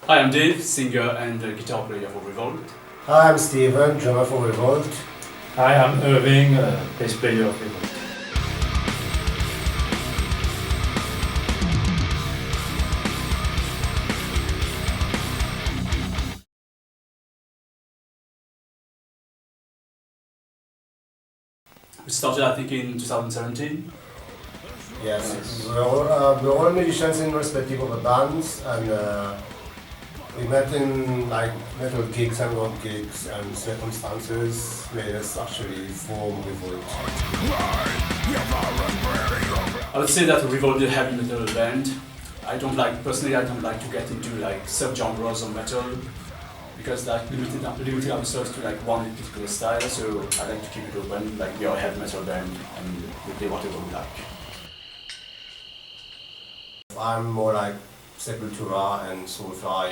Hi, I'm Dave, singer and guitar player for REVOLT. Hi, I'm Steven, drummer for REVOLT. Hi, I'm Irving, bass player of REVOLT. We started, I think, in 2017. Yes, we're all musicians in respective of the bands, and we met in like metal gigs and rock gigs, and circumstances made us actually form REVOLT. I would say that REVOLT is a heavy metal band. Personally, I don't like to get into like subgenres of metal because like limiting ourselves to like one particular style. So I like to keep it open. Like we are a heavy metal band, and we play whatever we like. I'm more like Sepultura and Soulfly.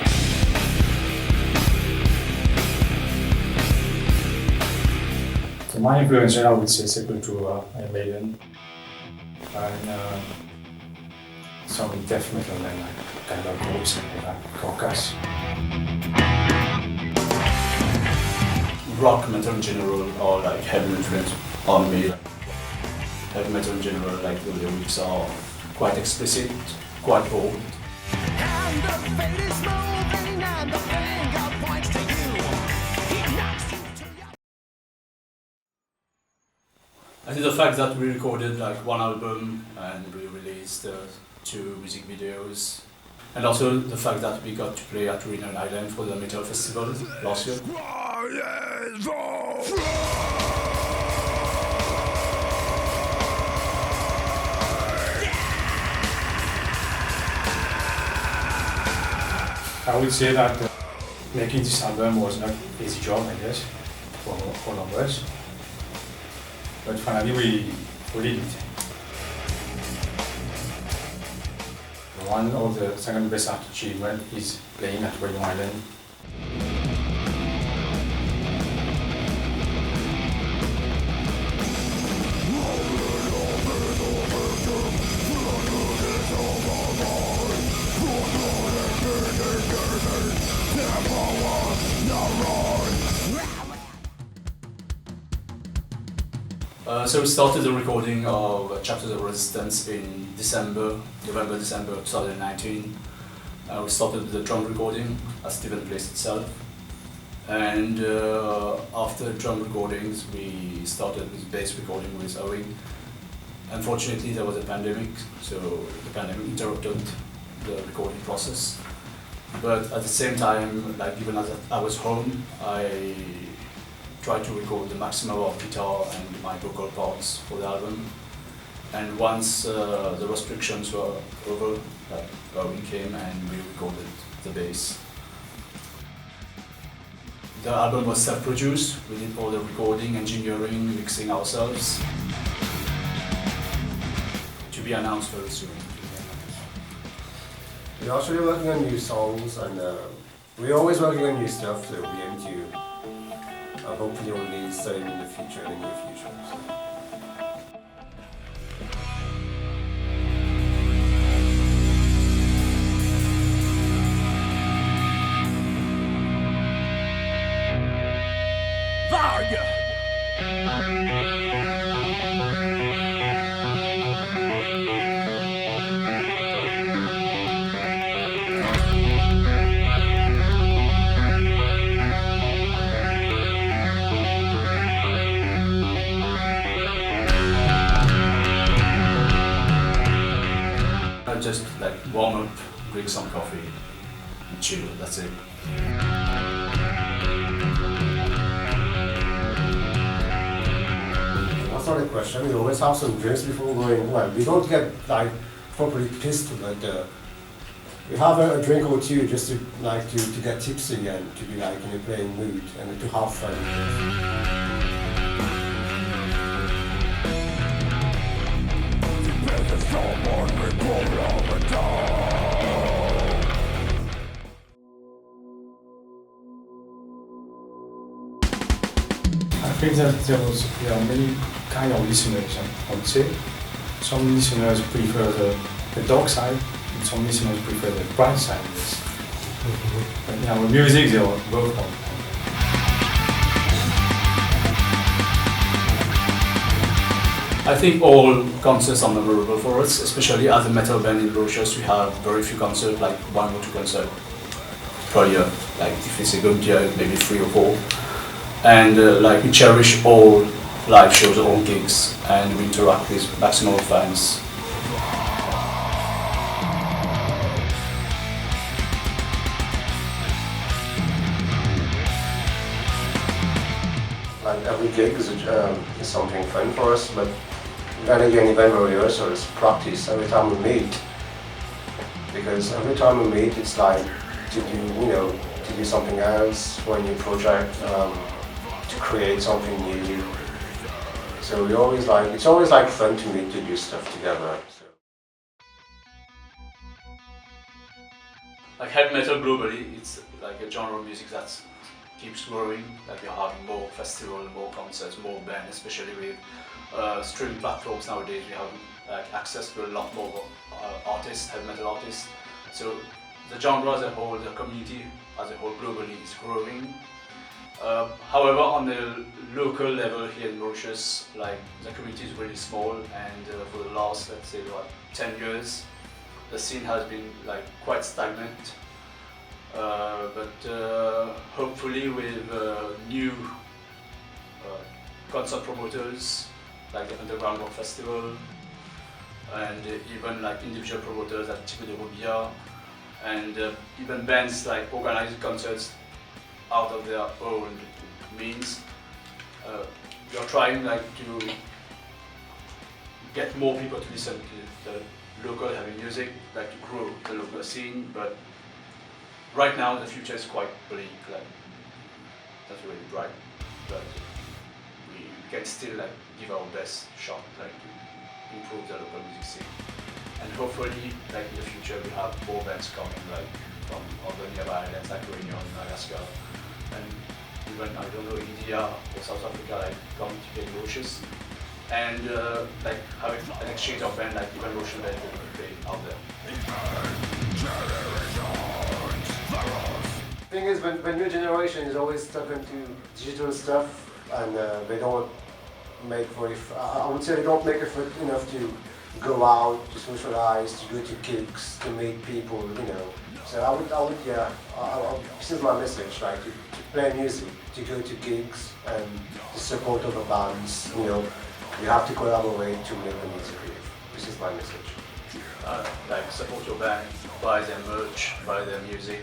So my influencer, I would say Sepultura and Maiden, and some death metal and like kind of groups like Caucus. Rock metal in general, or like heavy influence on me. Heavy metal in general, like the lyrics are quite explicit, quite bold. And the fate is moving and the finger points to you. He knocks you to your... I think the fact that we recorded like one album and we released 2 music videos, and also the fact that we got to play at Rhode Island for the Metal Festival last year. I would say that making this album was not an easy job, I guess, for all of us. But finally we did it. One of the second best art achievement is playing at Rhode Island. So we started the recording of Chapters of Resistance in November-December 2019. We started with the drum recording as Steven placed itself. And after drum recordings, we started with bass recording with Owen. Unfortunately, there was a pandemic, so the pandemic interrupted the recording process. But at the same time, like even as I was home, I tried to record the maximum of guitar and my vocal parts for the album. And once the restrictions were over, like Owen came and we recorded the bass. The album was self-produced. We did all the recording, engineering, mixing ourselves. To be announced very soon. We're actually working on new songs, and we're always working on new stuff, so we aim to hopefully only study in the near future. So. VAAG! Just like warm up, drink some coffee, and chill, that's it. That's not a question. We always have some drinks before going. Well, we don't get like properly pissed, but we have a drink or two just to get tipsy and to be like in a playing mood and to have fun. I think that there are many kind of listeners, I would say. Some listeners prefer the dark side, and some listeners prefer the bright side of this. But yeah, with music, they were both on. I think all concerts are memorable for us, especially as a metal band in Mauritius. We have very few concerts, like 1 or 2 concerts per year. Like if it's a good year, maybe 3 or 4. And like we cherish all live shows, all gigs, and we interact with maximum fans. Like every gig is something fun for us, but then again, even rehearsal is practice every time we meet. Because every time we meet, it's like to do something else for a new project, to create something new. So it's always like fun to meet to do stuff together. So. Like heavy metal globally, it's like a genre of music that keeps growing. Like we're having more festivals, more concerts, more bands, especially with streaming platforms nowadays. We have access to a lot more artists, heavy metal artists. So the genre as a whole, the community as a whole globally is growing. However, on the local level here in Mauritius, like the community is really small, and for the last, let's say, 10 years, the scene has been like quite stagnant. But hopefully with new concert promoters like the Underground Rock Festival, and even like individual promoters like Tico de Robia, and even bands like organizing concerts out of their own means. We are trying like to get more people to listen to the local heavy music, like to grow the local scene, but right now the future is quite bleak, like not really bright, but we can still like give our best shot like to improve the local music scene. And hopefully like in the future we have more bands coming like from other nearby islands like Réunion, Madagascar, and even I don't know, India or South Africa like coming to play Mauritius, and like having an exchange of band like even Mauritian band will play out there. The thing is, when new generation is always stuck into digital stuff, and they don't make I would say they don't make effort enough to go out, to socialize, to go to gigs, to meet people, So I would, this is my message, like to play music, to go to gigs, and to support other bands. You have to collaborate to make the music live. This is my message. Like support your band, buy their merch, buy their music,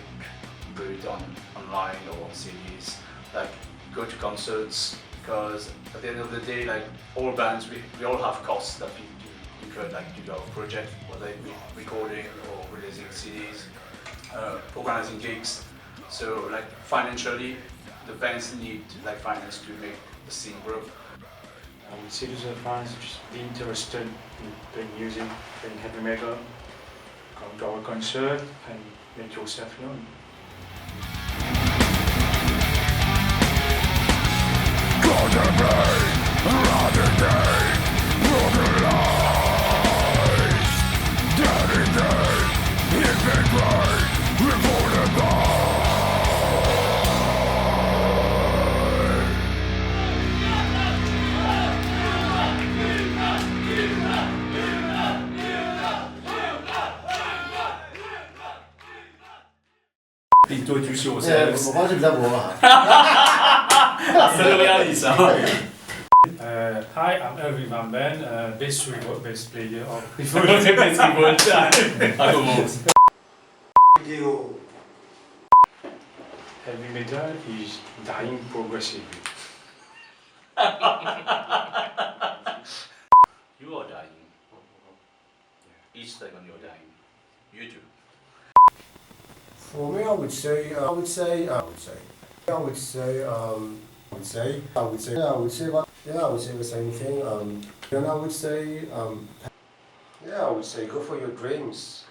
do it online or on CDs. Like go to concerts, because at the end of the day, like all bands, we all have costs that we incur, like to do our project, whether it be recording or releasing CDs, organizing gigs. So like financially, the bands need like finance to make the scene grow. I would say to the fans, just be interested in playing music, playing heavy metal, come to our concert and make yourself known. Introduce yourselves. 我帮是比较薄嘛。 Se lo realizza. Hi, I'm Erwin Van Ben, bass player of REVOLT. I commence. Vidéo. heavy metal is dying progressively. You are dying. Each second you're dying. You do. For me, I would say the same thing. Then I would say go for your dreams.